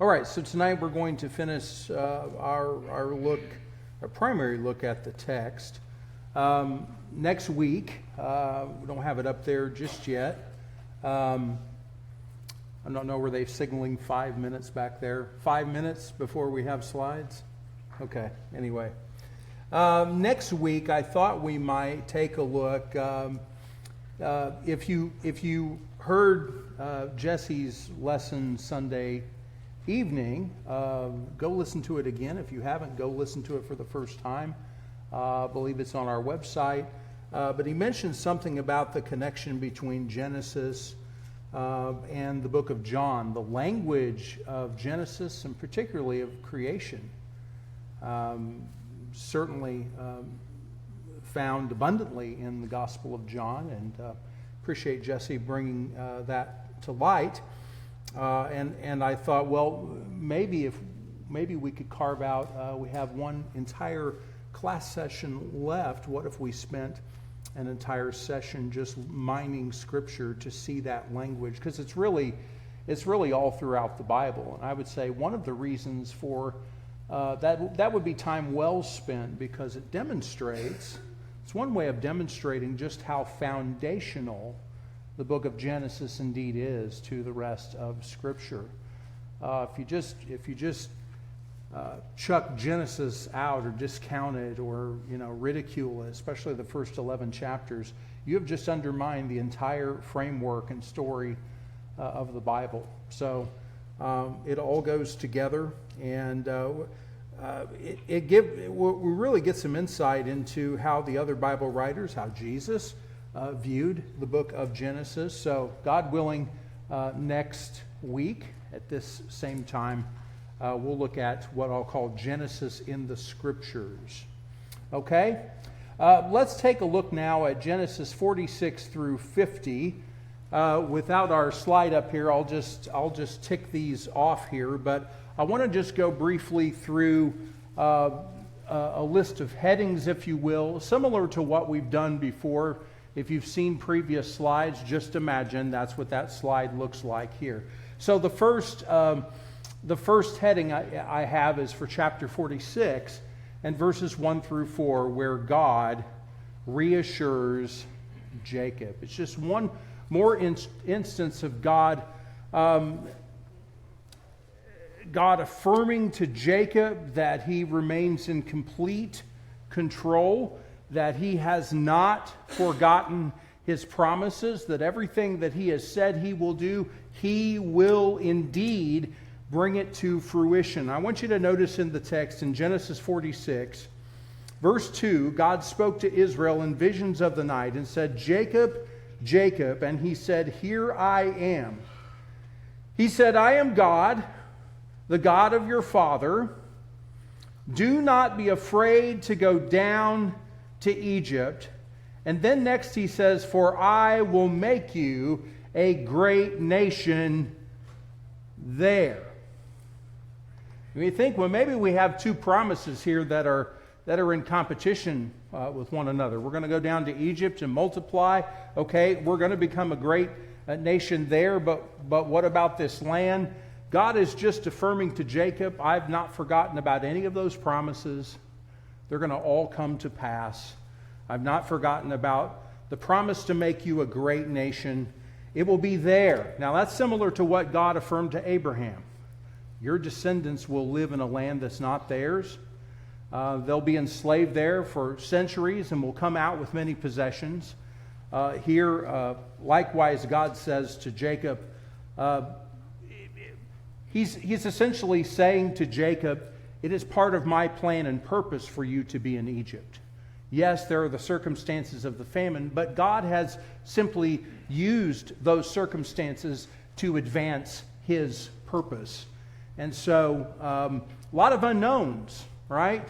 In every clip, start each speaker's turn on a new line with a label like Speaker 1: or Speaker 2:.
Speaker 1: All right, so tonight we're going to finish our primary look at the text. Next week, we don't have it up there just yet. I don't know, were they signaling 5 minutes back there? 5 minutes before we have slides? Okay, anyway. Next week, I thought we might take a look. If you heard Jesse's lesson Sunday evening, go listen to it again. If you haven't, go listen to it for the first time. I believe it's on our website. But he mentioned something about the connection between Genesis and the book of John, the language of Genesis and particularly of creation. Certainly found abundantly in the Gospel of John, and appreciate Jesse bringing that to light. And I thought, well, maybe we could carve out. We have one entire class session left. What if we spent an entire session just mining Scripture to see that language? Because it's really all throughout the Bible. And I would say one of the reasons for that would be time well spent, because it demonstrates. It's one way of demonstrating just how foundational the book of Genesis indeed is to the rest of Scripture. If you just chuck Genesis out or discount it or ridicule it, especially the first 11 chapters, you have just undermined the entire framework and story of the Bible. So it all goes together, and we really get some insight into how the other Bible writers, how Jesus viewed the book of Genesis. So God willing, next week at this same time, we'll look at what I'll call Genesis in the Scriptures. Okay? Let's take a look now at Genesis 46 through 50. Without our slide up here, I'll just tick these off here, but I want to just go briefly through a list of headings, if you will, similar to what we've done before. If you've seen previous slides, just imagine that's what that slide looks like here. So the first heading I have is for chapter 46 and verses 1 through 4, where God reassures Jacob. It's just one more instance of God affirming to Jacob that he remains in complete control, that he has not forgotten his promises, that everything that he has said he will do, he will indeed bring it to fruition. I want you to notice in the text in Genesis 46, verse 2, God spoke to Israel in visions of the night and said, "Jacob, Jacob," and he said, "Here I am." He said, "I am God, the God of your father. Do not be afraid to go down to Egypt." And then next he says, "For I will make you a great nation there." You think, well, maybe we have two promises here that are in competition with one another. We're going to go down to Egypt and multiply. Okay, we're going to become a great nation there, but what about this land? God is just affirming to Jacob, I've not forgotten about any of those promises. They're going to all come to pass. I've not forgotten about the promise to make you a great nation. It will be there. Now that's similar to what God affirmed to Abraham. Your descendants will live in a land that's not theirs. They'll be enslaved there for centuries and will come out with many possessions. Here, likewise, God says to Jacob, He's essentially saying to Jacob, it is part of my plan and purpose for you to be in Egypt. Yes, there are the circumstances of the famine, but God has simply used those circumstances to advance His purpose. And so, a lot of unknowns, right?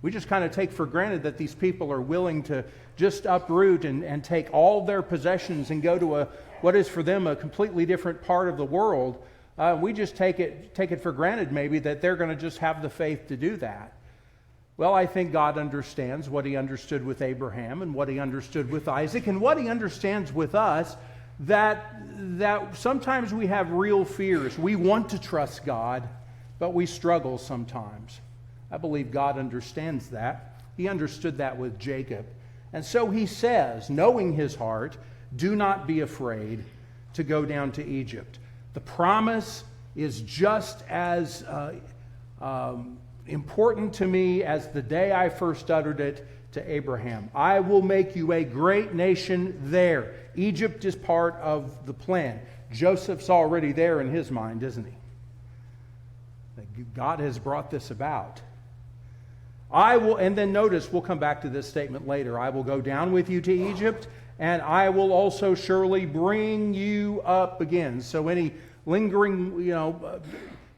Speaker 1: We just kind of take for granted that these people are willing to just uproot and take all their possessions and go to what is for them a completely different part of the world. We just take it for granted maybe that they're going to just have the faith to do that. Well, I think God understands what He understood with Abraham and what He understood with Isaac and what He understands with us, that sometimes we have real fears. We want to trust God, but we struggle sometimes. I believe God understands that. He understood that with Jacob. And so he says, knowing his heart, do not be afraid to go down to Egypt. The promise is just as important to me as the day I first uttered it to Abraham. I will make you a great nation there. Egypt is part of the plan. Joseph's already there in his mind, isn't he? God has brought this about. I will, and then notice, we'll come back to this statement later. I will go down with you to Egypt, and I will also surely bring you up again. So any lingering,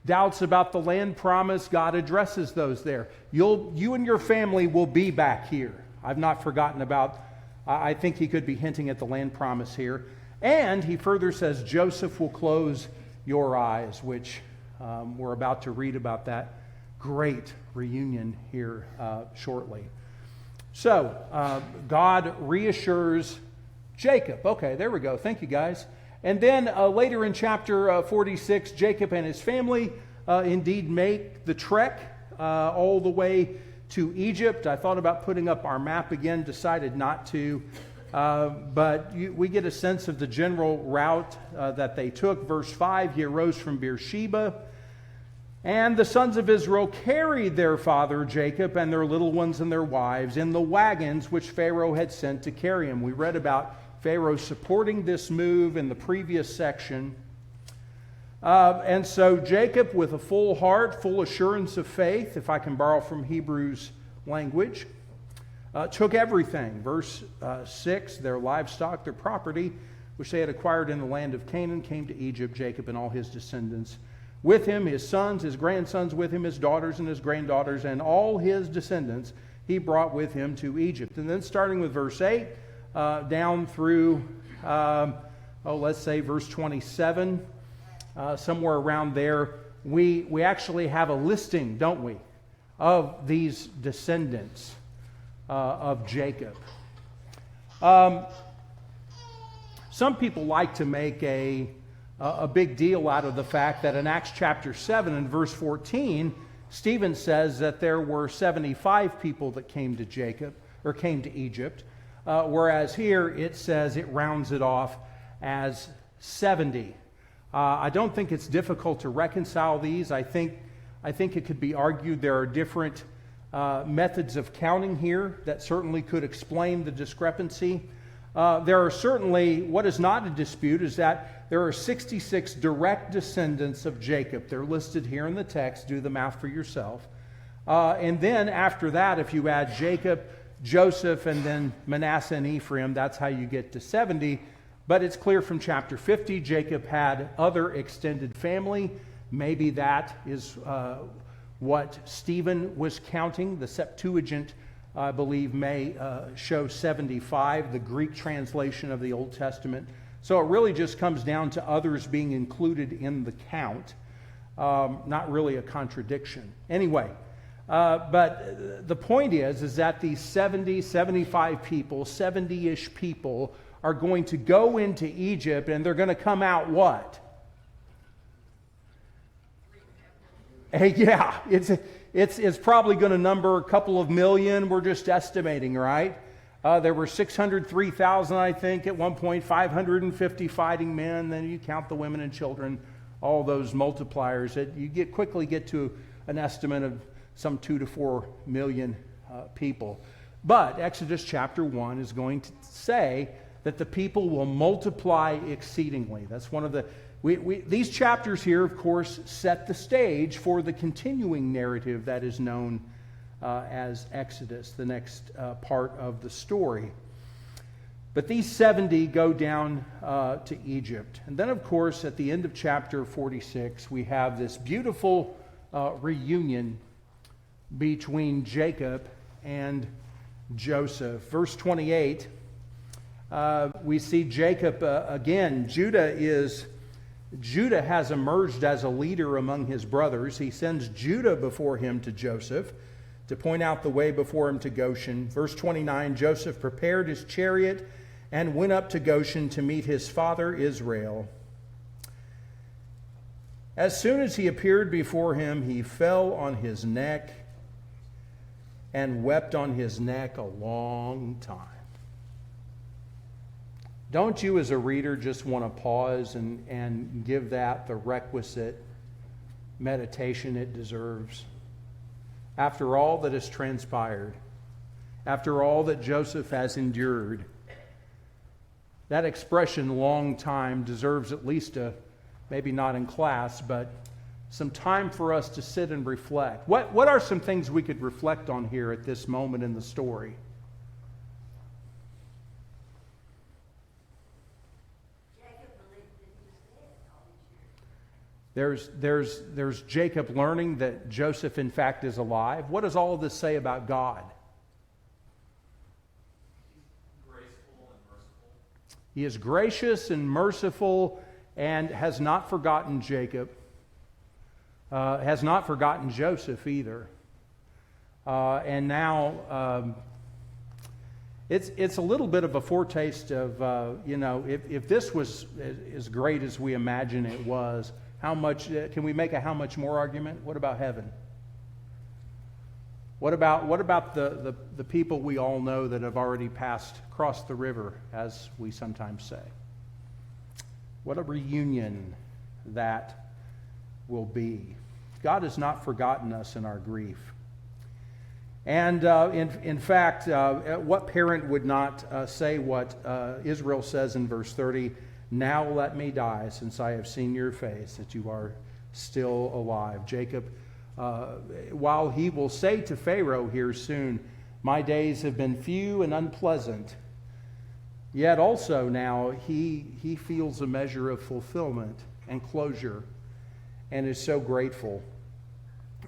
Speaker 1: doubts about the land promise, God addresses those there. You and your family will be back here. I've not forgotten about, I think he could be hinting at the land promise here. And he further says, Joseph will close your eyes, which we're about to read about that great reunion here shortly. So, God reassures Jacob. Okay, there we go. Thank you, guys. And then later in chapter 46, Jacob and his family indeed make the trek all the way to Egypt. I thought about putting up our map again, decided not to. But we get a sense of the general route that they took. Verse 5, he arose from Beersheba, and the sons of Israel carried their father Jacob and their little ones and their wives in the wagons which Pharaoh had sent to carry him. We read about Pharaoh supporting this move in the previous section. And so Jacob, with a full heart, full assurance of faith, if I can borrow from Hebrews language, took everything. Verse 6, their livestock, their property, which they had acquired in the land of Canaan, came to Egypt, Jacob and all his descendants. With him, his sons, his grandsons with him, his daughters and his granddaughters, and all his descendants he brought with him to Egypt. And then starting with verse 8, down through, let's say verse 27, somewhere around there, we actually have a listing, don't we, of these descendants of Jacob. Some people like to make a big deal out of the fact that in Acts chapter 7 and verse 14, Stephen says that there were 75 people that came to Egypt, whereas here it says it rounds it off as 70. I don't think it's difficult to reconcile these. I think it could be argued there are different methods of counting here that certainly could explain the discrepancy. There are certainly, what is not a dispute is that there are 66 direct descendants of Jacob. They're listed here in the text. Do the math for yourself. And then after that, if you add Jacob, Joseph, and then Manasseh and Ephraim, that's how you get to 70. But it's clear from chapter 50, Jacob had other extended family. Maybe that is what Stephen was counting. The Septuagint, I believe, may show 75, the Greek translation of the Old Testament. So it really just comes down to others being included in the count. Not really a contradiction. Anyway, but the point is that these 70, 75 people, 70-ish people are going to go into Egypt, and they're going to come out what? Hey, yeah, it's probably going to number a couple of million. We're just estimating, right? There were 603,000, I think, at one point, 550 fighting men. Then you count the women and children, all those multipliers. You quickly get to an estimate of some 2 to 4 million people. But Exodus chapter 1 is going to say that the people will multiply exceedingly. That's one of the... these chapters here, of course, set the stage for the continuing narrative that is known as Exodus, the next part of the story. But these 70 go down to Egypt. And then, of course, at the end of chapter 46, we have this beautiful reunion between Jacob and Joseph. Verse 28, we see Jacob again. Judah has emerged as a leader among his brothers. He sends Judah before him to Joseph to point out the way before him to Goshen. Verse 29, Joseph prepared his chariot and went up to Goshen to meet his father Israel. As soon as he appeared before him, he fell on his neck and wept on his neck a long time. Don't you, as a reader, just want to pause and give that the requisite meditation it deserves? After all that has transpired, after all that Joseph has endured, that expression, long time, deserves at least maybe not in class, but some time for us to sit and reflect. What are some things we could reflect on here at this moment in the story? There's Jacob learning that Joseph, in fact, is alive. What does all of this say about God?
Speaker 2: Graceful and merciful.
Speaker 1: He is gracious and merciful and has not forgotten Jacob, has not forgotten Joseph either. And now it's a little bit of a foretaste of, if this was as great as we imagine it was, how much, can we make a how much more argument? What about heaven? What about the people we all know that have already crossed the river, as we sometimes say? What a reunion that will be. God has not forgotten us in our grief. And in fact, what parent would not say what Israel says in verse 30, "Now let me die, since I have seen your face, that you are still alive." Jacob, while he will say to Pharaoh here soon, "My days have been few and unpleasant," yet also now he feels a measure of fulfillment and closure and is so grateful.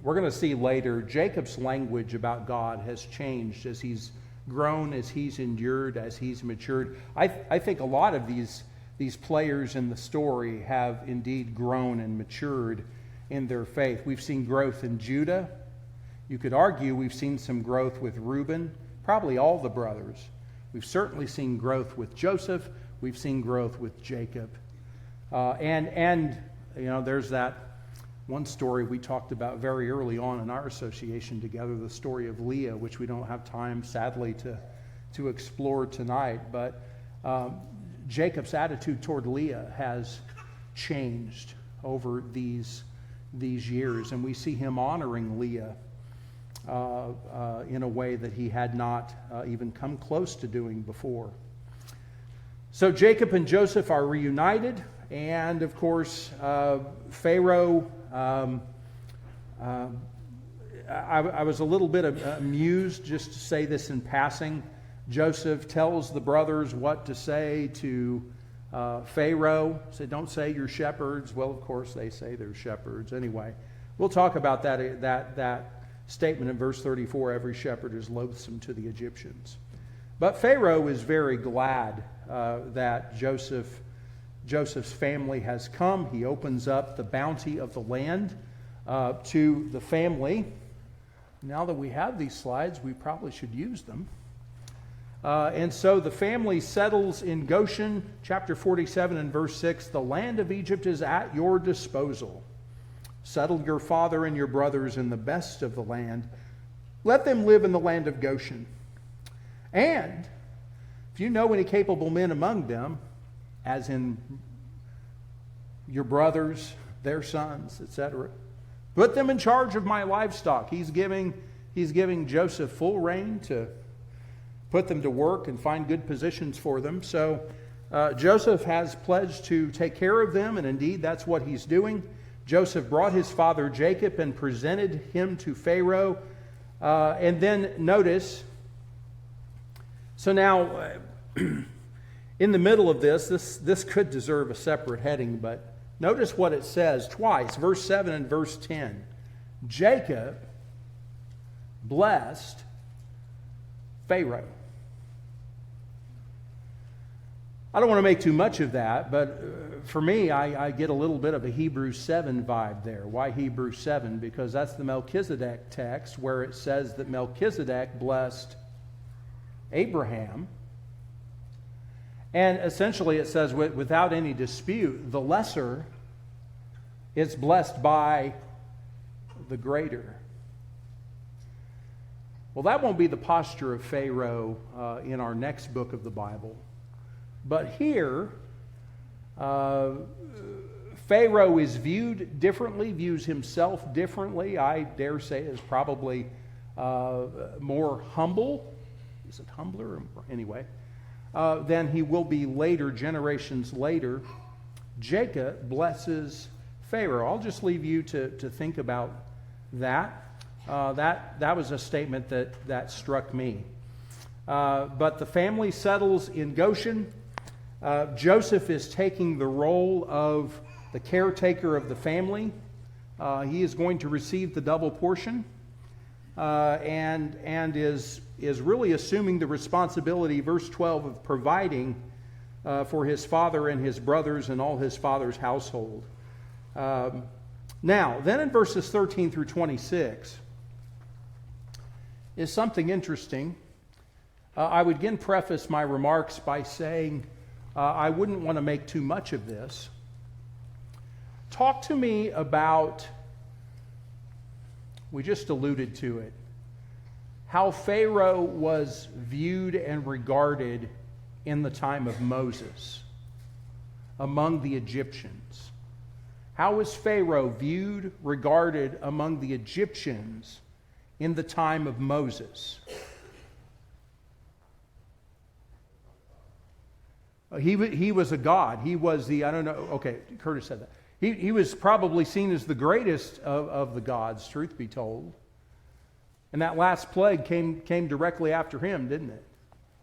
Speaker 1: We're going to see later, Jacob's language about God has changed as he's grown, as he's endured, as he's matured. I think a lot of these players in the story have indeed grown and matured in their faith. We've seen growth in Judah. You could argue we've seen some growth with Reuben, probably all the brothers. We've certainly seen growth with Joseph. We've seen growth with Jacob. And there's that one story we talked about very early on in our association together, the story of Leah, which we don't have time, sadly, to explore tonight. But Jacob's attitude toward Leah has changed over these years, and we see him honoring Leah in a way that he had not even come close to doing before. So Jacob and Joseph are reunited, and of course Pharaoh, I was a little bit amused, just to say this in passing. Joseph tells the brothers what to say to Pharaoh. Said, "Don't say you're shepherds." Well, of course they say they're shepherds. Anyway, we'll talk about that statement in verse 34. Every shepherd is loathsome to the Egyptians. But Pharaoh is very glad that Joseph's family has come. He opens up the bounty of the land to the family. Now that we have these slides, we probably should use them. And so the family settles in Goshen, chapter 47 and verse 6. "The land of Egypt is at your disposal. Settle your father and your brothers in the best of the land. Let them live in the land of Goshen. And if you know any capable men among them, as in your brothers, their sons, etc., put them in charge of my livestock." He's giving Joseph full reign to put them to work and find good positions for them. So Joseph has pledged to take care of them, and indeed that's what he's doing. Joseph brought his father Jacob and presented him to Pharaoh. And then notice, so now in the middle of this could deserve a separate heading, but notice what it says twice, verse 7 and verse 10. Jacob blessed Pharaoh. I don't want to make too much of that, but for me, I get a little bit of a Hebrews 7 vibe there. Why Hebrews 7? Because that's the Melchizedek text where it says that Melchizedek blessed Abraham. And essentially it says, without any dispute, the lesser It's blessed by the greater. Well, that won't be the posture of Pharaoh in our next book of the Bible. But here, Pharaoh is viewed differently, views himself differently. I dare say is probably more humble. Is it humbler? Anyway, than he will be later, generations later. Jacob blesses Pharaoh. I'll just leave you to think about that. That was a statement that struck me. But the family settles in Goshen. Joseph is taking the role of the caretaker of the family. He is going to receive the double portion, and is really assuming the responsibility, verse 12, of providing for his father and his brothers and all his father's household. Now, then in verses 13 through 26 is something interesting. I would again preface my remarks by saying I wouldn't want to make too much of this. Talk to me about, we just alluded to it, how Pharaoh was viewed and regarded in the time of Moses among the Egyptians. How was Pharaoh viewed, regarded among the Egyptians in the time of Moses? He was a god. He was the, I don't know, okay, Curtis said that. He was probably seen as the greatest of the gods, truth be told. And that last plague came directly after him, didn't it?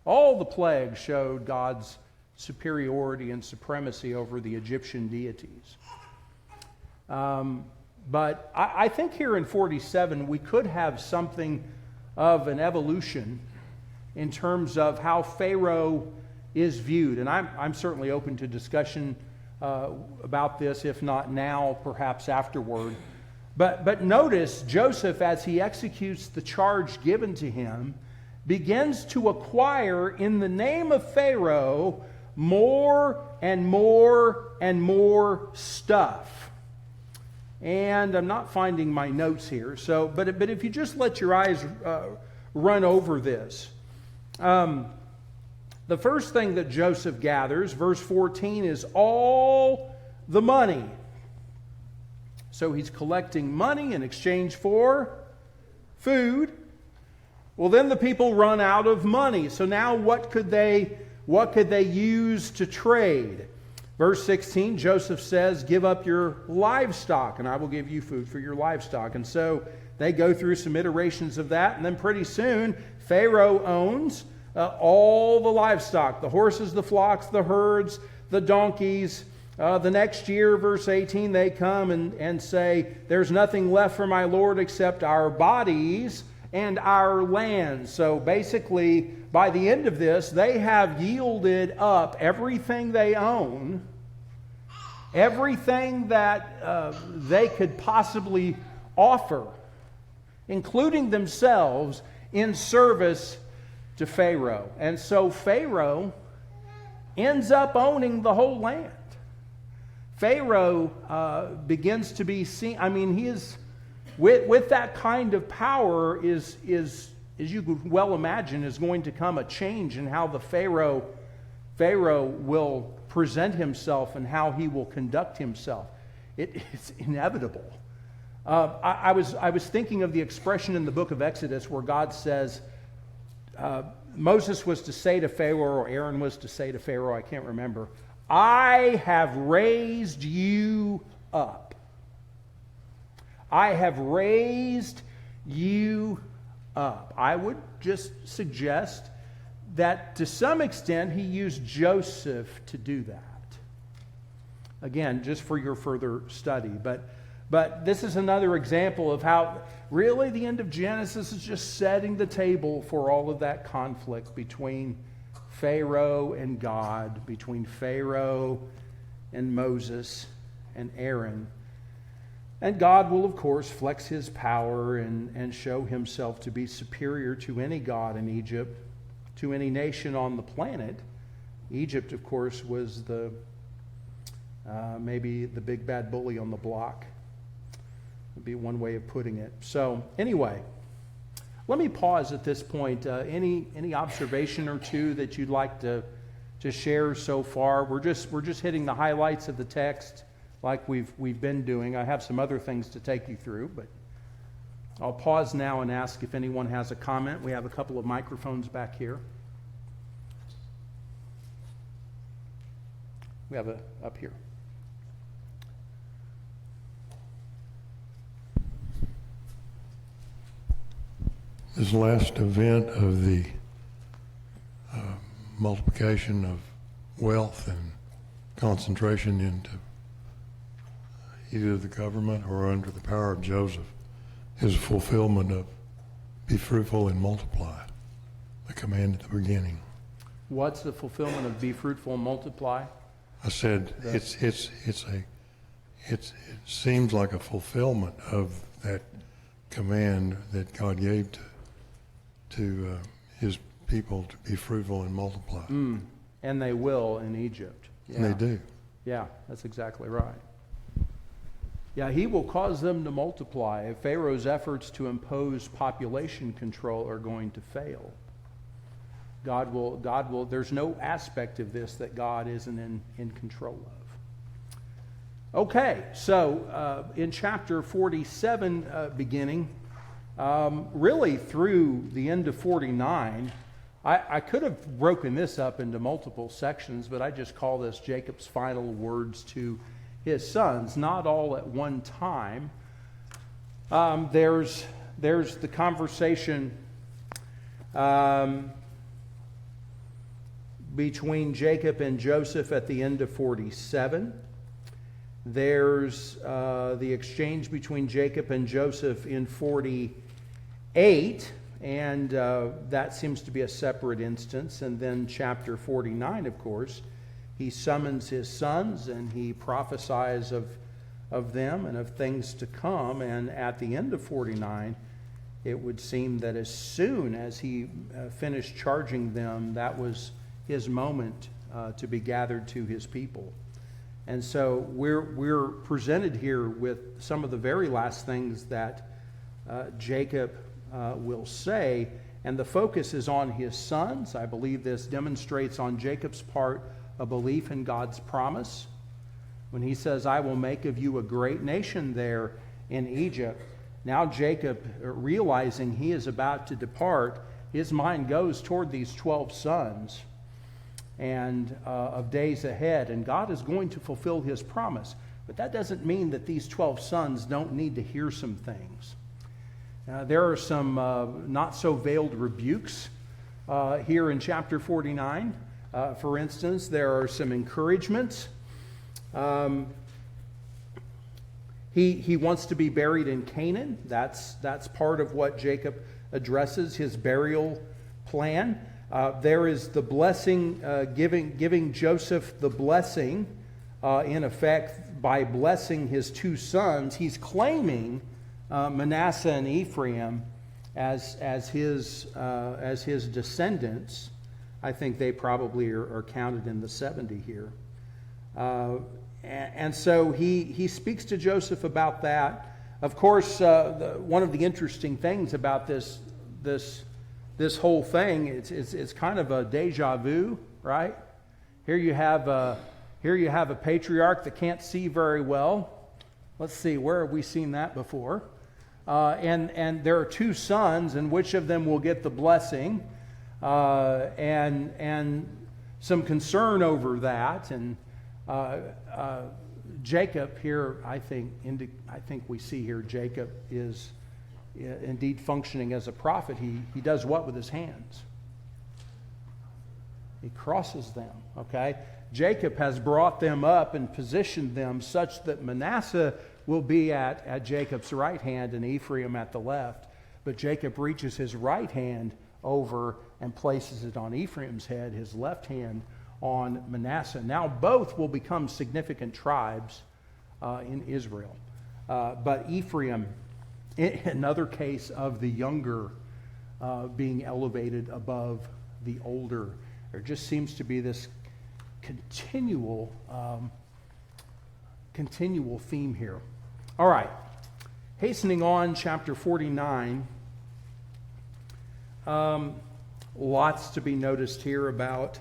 Speaker 1: All the plagues showed God's superiority and supremacy over the Egyptian deities. But I think here in 47 we could have something of an evolution in terms of how Pharaoh is viewed. And I'm certainly open to discussion about this, if not now, perhaps afterward. But notice Joseph, as he executes the charge given to him, begins to acquire in the name of Pharaoh more and more and more stuff. And I'm not finding my notes here. But if you just let your eyes run over this. The first thing that Joseph gathers, verse 14, is all the money. So he's collecting money in exchange for food. Well, then the people run out of money. So now what could they use to trade? Verse 16, Joseph says, give up your livestock and I will give you food for your livestock. And so they go through some iterations of that. And then pretty soon, Pharaoh owns all the livestock, the horses, the flocks, the herds, the donkeys. The next year, verse 18, they come and say, there's nothing left for my Lord except our bodies and our land. So basically, by the end of this, they have yielded up everything they own, everything that they could possibly offer, including themselves, in service to Pharaoh. And so Pharaoh ends up owning the whole land. Pharaoh begins to be seen, he is, with that kind of power is, as you could well imagine, is going to come a change in how the Pharaoh will present himself and how he will conduct himself. It's inevitable. I was thinking of the expression in the book of Exodus where God says, Moses was to say to Pharaoh, or Aaron was to say to Pharaoh, I can't remember, I have raised you up. I have raised you up. I would just suggest that to some extent he used Joseph to do that. Again, just for your further study. But this is another example of how really the end of Genesis is just setting the table for all of that conflict between Pharaoh and God, between Pharaoh and Moses and Aaron. And God will, of course, flex his power and show himself to be superior to any god in Egypt, to any nation on the planet. Egypt, of course, was the maybe the big bad bully on the block would be one way of putting it. So anyway, let me pause at this point. Any observation or two that you'd like to share so far? We're just hitting the highlights of the text like we've been doing. I have some other things to take you through, but I'll pause now and ask if anyone has a comment. We have a couple of microphones back here. We have up here.
Speaker 3: This last event of the multiplication of wealth and concentration into either the government or under the power of Joseph is a fulfillment of be fruitful and multiply, the command at the beginning.
Speaker 1: What's the fulfillment of be fruitful and multiply?
Speaker 3: I said it seems like a fulfillment of that command that God gave to his people to be fruitful and multiply.
Speaker 1: And they will in Egypt. Yeah.
Speaker 3: And they do.
Speaker 1: Yeah, that's exactly right. Yeah, he will cause them to multiply. Pharaoh's efforts to impose population control are going to fail. God will, there's no aspect of this that God isn't in control of. Okay, so in chapter 47 beginning, really through the end of 49, I could have broken this up into multiple sections, but I just call this Jacob's final words to his sons, not all at one time. There's the conversation between Jacob and Joseph at the end of 47. There's the exchange between Jacob and Joseph in 48, and that seems to be a separate instance. And then chapter 49, of course, he summons his sons and he prophesies of them and of things to come. And at the end of 49, it would seem that as soon as he finished charging them, that was his moment to be gathered to his people. And so we're presented here with some of the very last things that Jacob will say, and the focus is on his sons. I believe this demonstrates on Jacob's part a belief in God's promise. When he says, I will make of you a great nation there in Egypt. Now Jacob, realizing he is about to depart, his mind goes toward these 12 sons and of days ahead, and God is going to fulfill his promise. But that doesn't mean that these 12 sons don't need to hear some things. There are some not so veiled rebukes here in chapter 49. For instance, there are some encouragements. He wants to be buried in Canaan. That's part of what Jacob addresses, his burial plan. There is the blessing, giving Joseph the blessing, in effect, by blessing his two sons. He's claiming Manasseh and Ephraim as his descendants. I think they probably are counted in the 70 here. And so he speaks to Joseph about that. Of course, one of the interesting things about this whole thing, it's kind of a deja vu, right? Here you have a patriarch that can't see very well. Let's see, where have we seen that before? And there are two sons, and which of them will get the blessing? And some concern over that, and Jacob here, I think we see here Jacob is indeed functioning as a prophet. He does what with his hands? He crosses them. Okay, Jacob has brought them up and positioned them such that Manasseh will be at Jacob's right hand and Ephraim at the left. But Jacob reaches his right hand over and places it on Ephraim's head, his left hand on Manasseh. Now both will become significant tribes in Israel. But Ephraim, another case of the younger being elevated above the older. There just seems to be this continual continual theme here. All right. Hastening on, chapter 49. Lots to be noticed here about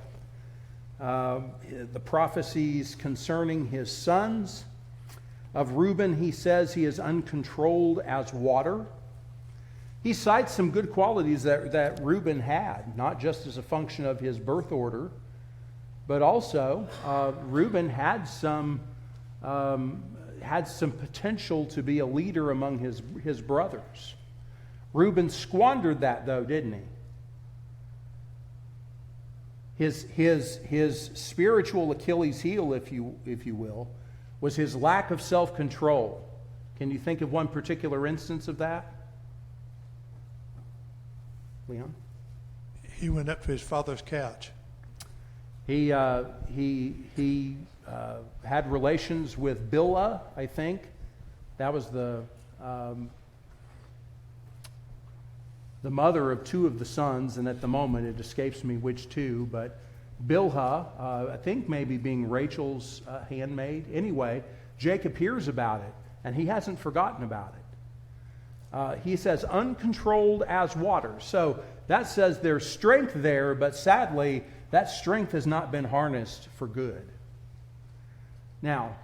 Speaker 1: the prophecies concerning his sons. Of Reuben, he says he is uncontrolled as water. He cites some good qualities that Reuben had, not just as a function of his birth order, but also Reuben had some potential to be a leader among his brothers. Reuben squandered that, though, didn't he? His spiritual Achilles heel, if you will, was his lack of self-control. Can you think of one particular instance of that? Leon?
Speaker 4: He went up to his father's couch.
Speaker 1: He had relations with Bilhah, I think. That was the mother of two of the sons, and at the moment it escapes me which two, but Bilhah, I think maybe being Rachel's handmaid. Anyway, Jacob hears about it, and he hasn't forgotten about it. He says, uncontrolled as water. So that says there's strength there, but sadly, that strength has not been harnessed for good. Now,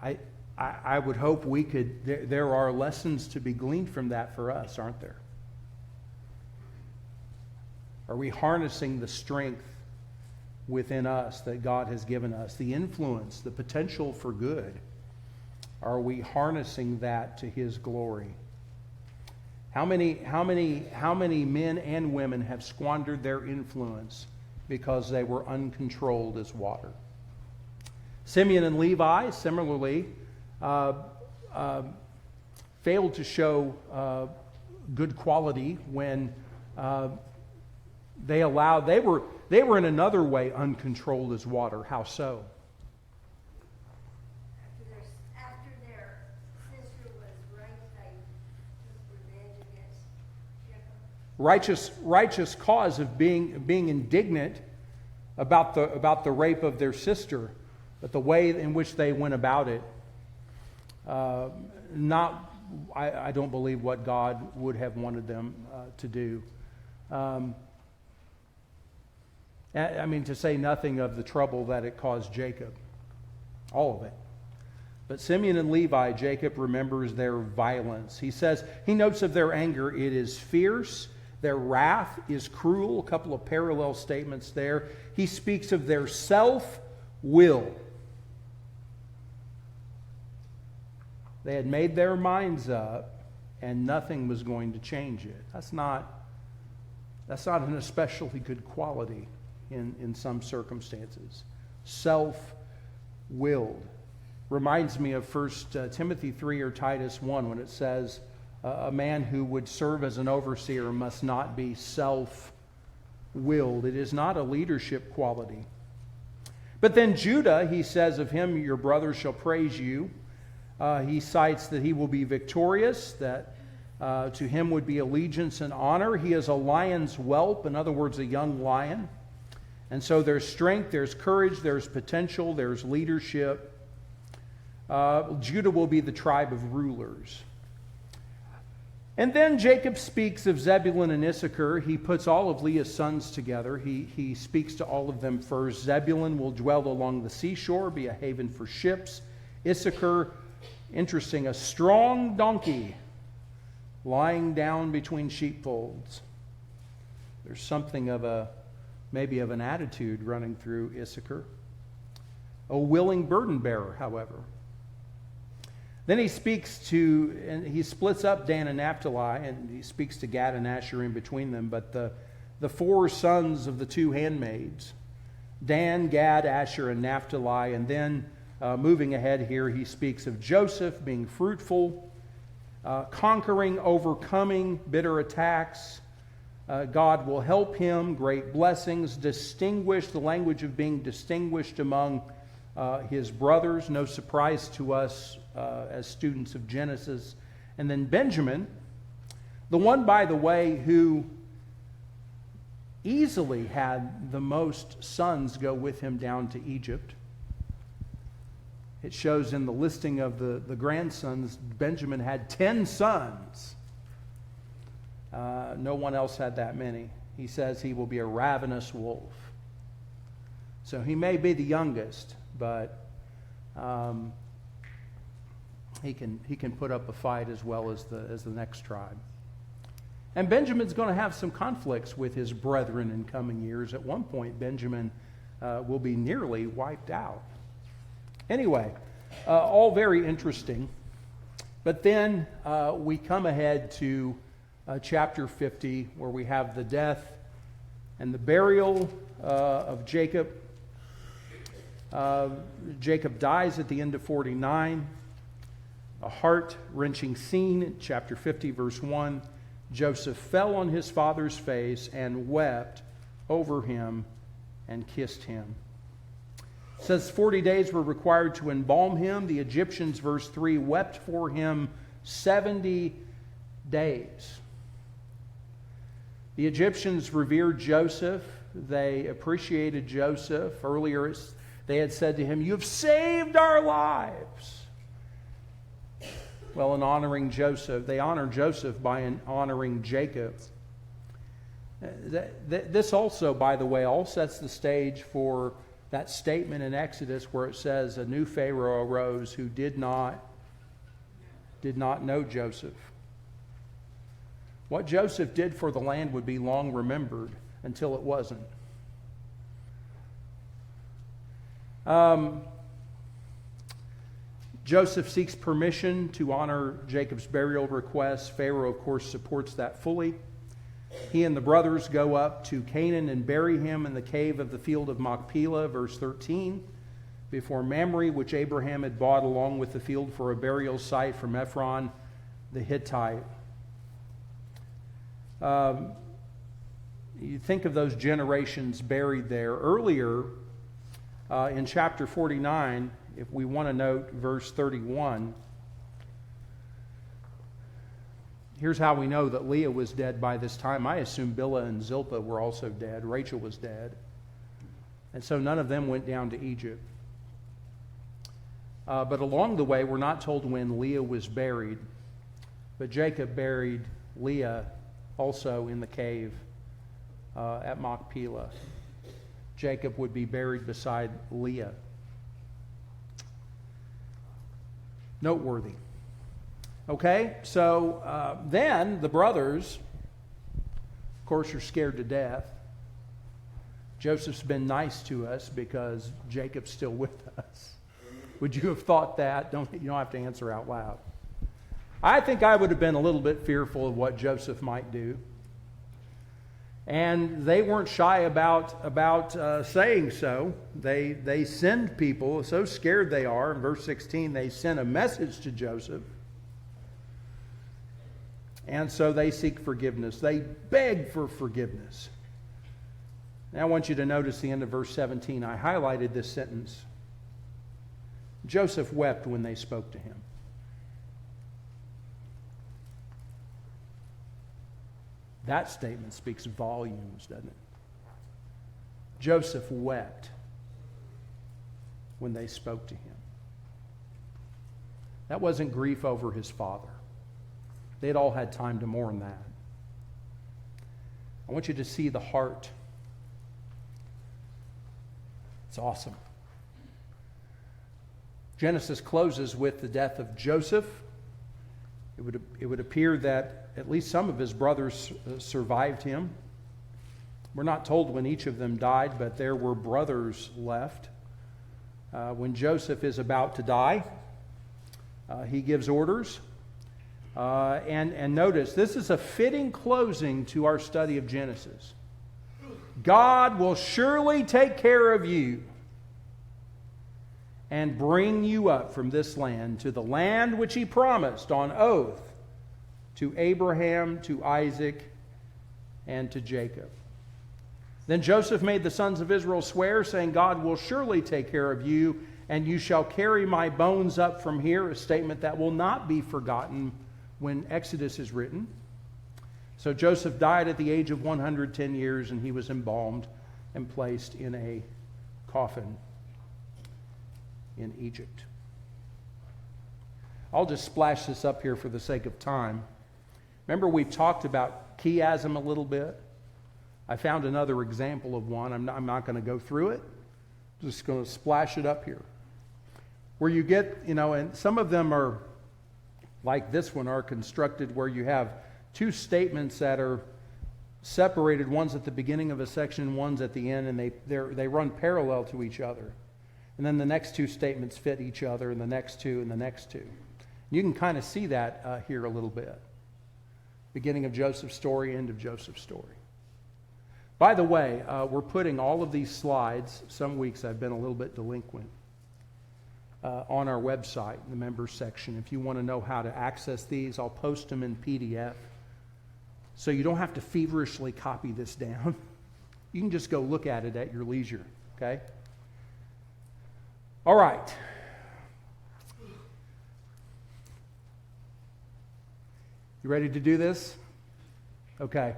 Speaker 1: I would hope we could, there are lessons to be gleaned from that for us, aren't there? Are we harnessing the strength within us that God has given us, the influence, the potential for good? Are we harnessing that to His glory? How many men and women have squandered their influence because they were uncontrolled as water? Simeon and Levi, similarly, failed to show good quality when they were in another way uncontrolled as water. How so?
Speaker 5: After their sister was raped, they took revenge against Jacob.
Speaker 1: Righteous cause of being indignant about the rape of their sister, but the way in which they went about it, I don't believe what God would have wanted them to do. I mean, to say nothing of the trouble that it caused Jacob. All of it. But Simeon and Levi, Jacob remembers their violence. He says, he notes of their anger, it is fierce. Their wrath is cruel. A couple of parallel statements there. He speaks of their self-will. They had made their minds up, and nothing was going to change it. That's not an especially good quality in some circumstances. Self-willed. Reminds me of 1 Timothy 3 or Titus 1 when it says, a man who would serve as an overseer must not be self-willed. It is not a leadership quality. But then Judah, he says of him, your brothers shall praise you. He cites that he will be victorious, that to him would be allegiance and honor. He is a lion's whelp, in other words, a young lion. And so there's strength, there's courage, there's potential, there's leadership. Judah will be the tribe of rulers. And then Jacob speaks of Zebulun and Issachar. He puts all of Leah's sons together. He speaks to all of them first. Zebulun will dwell along the seashore, be a haven for ships. Issachar, interesting, a strong donkey lying down between sheepfolds. There's something of maybe of an attitude running through Issachar. A willing burden bearer, however. Then he and he splits up Dan and Naphtali, and he speaks to Gad and Asher in between them. But the four sons of the two handmaids, Dan, Gad, Asher, and Naphtali. And then moving ahead here, he speaks of Joseph being fruitful, conquering, overcoming bitter attacks. God will help him, great blessings, distinguished, the language of being distinguished among his brothers, no surprise to us as students of Genesis. And then Benjamin, the one, by the way, who easily had the most sons go with him down to Egypt. It shows in the listing of the grandsons, Benjamin had 10 sons. No one else had that many. He says he will be a ravenous wolf. So he may be the youngest, but he can put up a fight as well as the next tribe. And Benjamin's going to have some conflicts with his brethren in coming years. At one point, Benjamin will be nearly wiped out. Anyway, all very interesting. But then we come ahead to chapter 50, where we have the death and the burial of Jacob. Jacob dies at the end of 49. A heart-wrenching scene in chapter 50, verse 1. Joseph fell on his father's face and wept over him and kissed him. It says 40 days were required to embalm him. The Egyptians, verse 3, wept for him 70 days. The Egyptians revered Joseph. They appreciated Joseph. Earlier, they had said to him, "You have saved our lives." Well, in honoring Joseph, they honor Joseph by honoring Jacob. This also, by the way, all sets the stage for that statement in Exodus where it says a new Pharaoh arose who did not know Joseph. What Joseph did for the land would be long remembered until it wasn't. Joseph seeks permission to honor Jacob's burial request. Pharaoh, of course, supports that fully. He and the brothers go up to Canaan and bury him in the cave of the field of Machpelah, verse 13, before Mamre, which Abraham had bought along with the field for a burial site from Ephron the Hittite. You think of those generations buried there. Earlier in chapter 49, if we want to note verse 31, here's how we know that Leah was dead by this time. I assume Bilhah and Zilpah were also dead. Rachel was dead. And so none of them went down to Egypt. But along the way, we're not told when Leah was buried. But Jacob buried Leah also in the cave at Machpelah. Jacob would be buried beside Leah. Noteworthy. Okay, so then the brothers, of course, are scared to death. Joseph's been nice to us because Jacob's still with us. Would you have thought that? You don't have to answer out loud. I think I would have been a little bit fearful of what Joseph might do. And they weren't shy about saying so. They send people, so scared they are. In verse 16, they send a message to Joseph. And so they seek forgiveness. They beg for forgiveness. Now I want you to notice the end of verse 17. I highlighted this sentence. Joseph wept when they spoke to him. That statement speaks volumes, doesn't it? Joseph wept when they spoke to him. That wasn't grief over his father. They'd all had time to mourn that. I want you to see the heart. It's awesome. Genesis closes with the death of Joseph. It would appear that at least some of his brothers survived him. We're not told when each of them died, but there were brothers left. When Joseph is about to die, he gives orders. And notice, this is a fitting closing to our study of Genesis. God will surely take care of you and bring you up from this land to the land which he promised on oath to Abraham, to Isaac, and to Jacob. Then Joseph made the sons of Israel swear, saying, God will surely take care of you, and you shall carry my bones up from here, a statement that will not be forgotten when Exodus is written. So Joseph died at the age of 110 years, and he was embalmed and placed in a coffin in Egypt. I'll just splash this up here for the sake of time. Remember, we've talked about chiasm a little bit. I found another example of one. I'm not going to go through it. Just going to splash it up here. Where you get, and some of them are, like this one, are constructed where you have two statements that are separated. One's at the beginning of a section, one's at the end, and they run parallel to each other. And then the next two statements fit each other, and the next two, and the next two. You can kind of see that here a little bit. Beginning of Joseph's story, end of Joseph's story. By the way, we're putting all of these slides, some weeks I've been a little bit delinquent, on our website, in the members section. If you want to know how to access these, I'll post them in PDF. So you don't have to feverishly copy this down. You can just go look at it at your leisure, okay? All right. You ready to do this? Okay.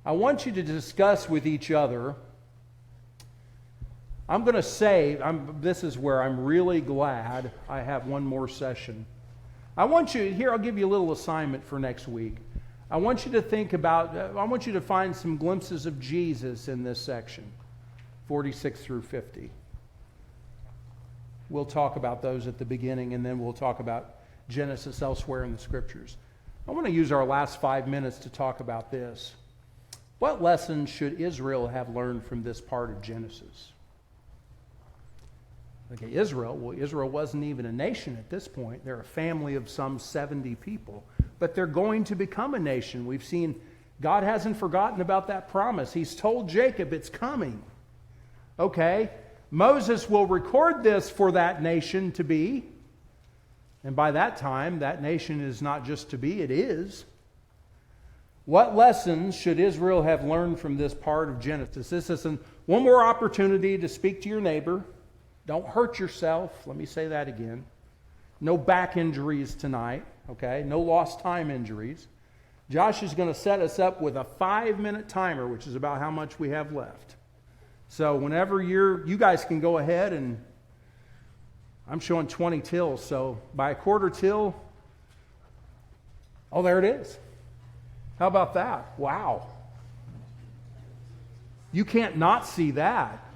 Speaker 1: I want you to discuss with each other. I'm going to say, this is where I'm really glad I have one more session. I'll give you a little assignment for next week. I want you to find some glimpses of Jesus in this section, 46 through 50. We'll talk about those at the beginning, and then we'll talk about Genesis elsewhere in the Scriptures. I want to use our last 5 minutes to talk about this. What lessons should Israel have learned from this part of Genesis? Okay, Israel wasn't even a nation at this point. They're a family of some 70 people. But they're going to become a nation. We've seen God hasn't forgotten about that promise. He's told Jacob it's coming. Okay, Moses will record this for that nation to be. And by that time, that nation is not just to be, it is. What lessons should Israel have learned from this part of Genesis? This is one more opportunity to speak to your neighbor. Don't hurt yourself. Let me say that again. No back injuries tonight, okay? No lost time injuries. Josh is going to set us up with a 5-minute timer, which is about how much we have left. So whenever you guys can go ahead, and I'm showing 20 tills, so by a quarter till, oh, there it is. How about that? Wow. You can't not see that.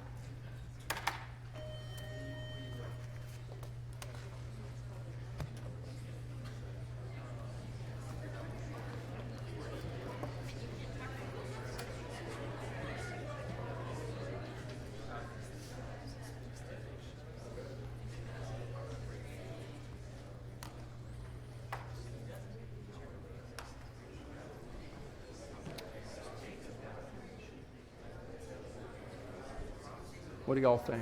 Speaker 1: What do y'all think?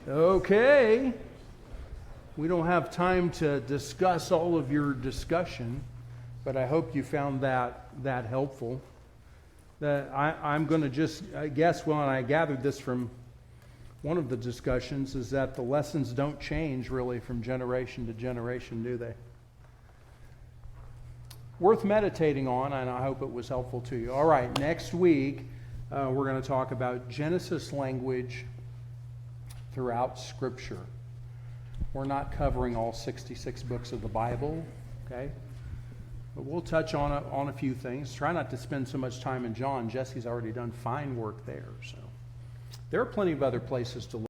Speaker 1: Okay. We don't have time to discuss all of your discussion, but I hope you found that helpful. I'm going to just, I guess, well, and I gathered this from one of the discussions, is that the lessons don't change really from generation to generation, do they? Worth meditating on, and I hope it was helpful to you. All right, next week we're going to talk about Genesis language throughout Scripture. We're not covering all 66 books of the Bible, okay? But we'll touch on a few things. Try not to spend so much time in John. Jesse's already done fine work there, so there are plenty of other places to look.